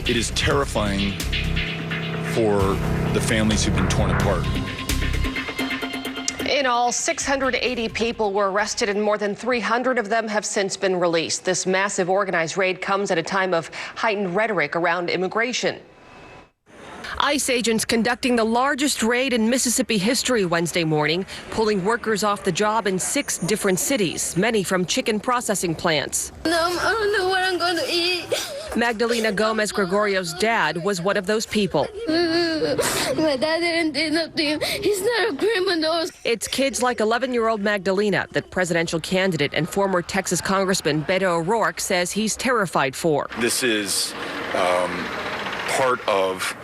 It is terrifying for the families who've been torn apart. In all, 680 people were arrested and more than 300 of them have since been released. This massive organized raid comes at a time of heightened rhetoric around immigration. ICE agents conducting the largest raid in Mississippi history Wednesday morning, pulling workers off the job in 6 different cities, many from chicken processing plants. I don't know what I'm going to eat. Magdalena Gomez Gregorio's dad was one of those people. My dad didn't do nothing. He's not a criminal. It's kids like 11-year-old Magdalena that presidential candidate and former Texas Congressman Beto O'Rourke says he's terrified for. This is part of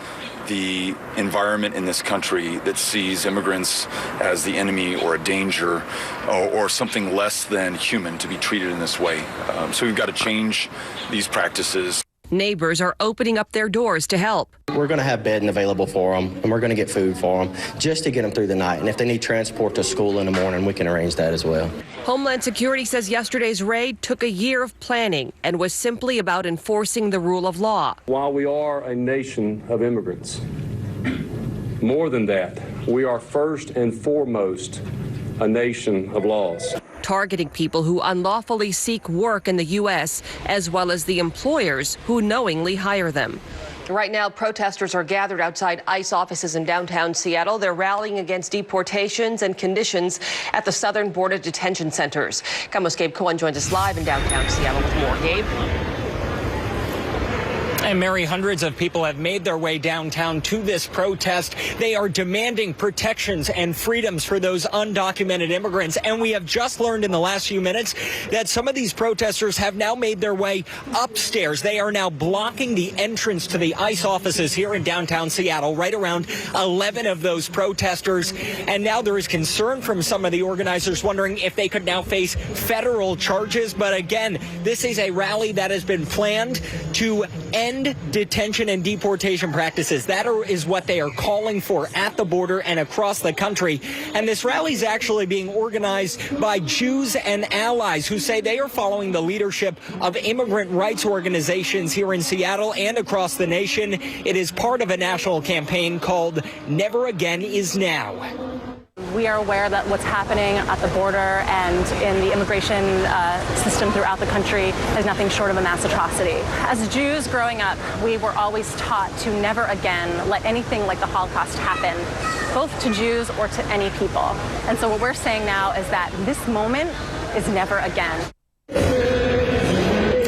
the environment in this country that sees immigrants as the enemy or a danger or something less than human to be treated in this way. So we've got to change these practices. Neighbors are opening up their doors to help. We're going to have bedding available for them, and we're going to get food for them just to get them through the night. And if they need transport to school in the morning, we can arrange that as well. Homeland Security says yesterday's raid took a year of planning and was simply about enforcing the rule of law. While we are a nation of immigrants, more than that, we are first and foremost a nation of laws. Targeting people who unlawfully seek work in the U.S., as well as the employers who knowingly hire them. Right now, protesters are gathered outside ICE offices in downtown Seattle. They're rallying against deportations and conditions at the southern border detention centers. KOMO's Gabe Cohen joins us live in downtown Seattle with more. Gabe? And Mary, hundreds of people have made their way downtown to this protest. They are demanding protections and freedoms for those undocumented immigrants. And we have just learned in the last few minutes that some of these protesters have now made their way upstairs. They are now blocking the entrance to the ICE offices here in downtown Seattle, right around 11 of those protesters. And now there is concern from some of the organizers wondering if they could now face federal charges. But again, this is a rally that has been planned to end detention and deportation practices. That is what they are calling for at the border and across the country. And this rally is actually being organized by Jews and allies who say they are following the leadership of immigrant rights organizations here in Seattle and across the nation. It is part of a national campaign called Never Again is Now. We are aware that what's happening at the border and in the immigration system throughout the country is nothing short of a mass atrocity. As Jews growing up, we were always taught to never again let anything like the Holocaust happen, both to Jews or to any people. And so what we're saying now is that this moment is never again.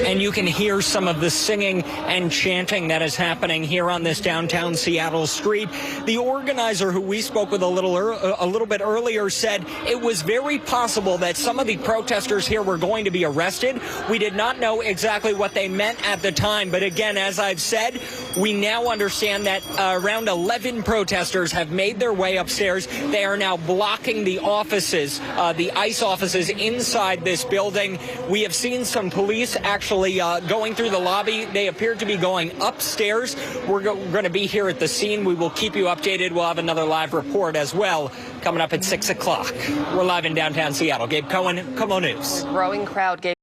And you can hear some of the singing and chanting that is happening here on this downtown Seattle street. The organizer who we spoke with a little bit earlier said it was very possible that some of the protesters here were going to be arrested. We did not know exactly what they meant at the time. But again, as I've said, we now understand that around 11 protesters have made their way upstairs. They are now blocking the offices, the ICE offices inside this building. We have seen some police actually going through the lobby. They appear to be going upstairs. We're going to be here at the scene. We will keep you updated. We'll have another live report as well coming up at 6 o'clock. We're live in downtown Seattle. Gabe Cohen, KOMO News. Growing crowd, Gabe.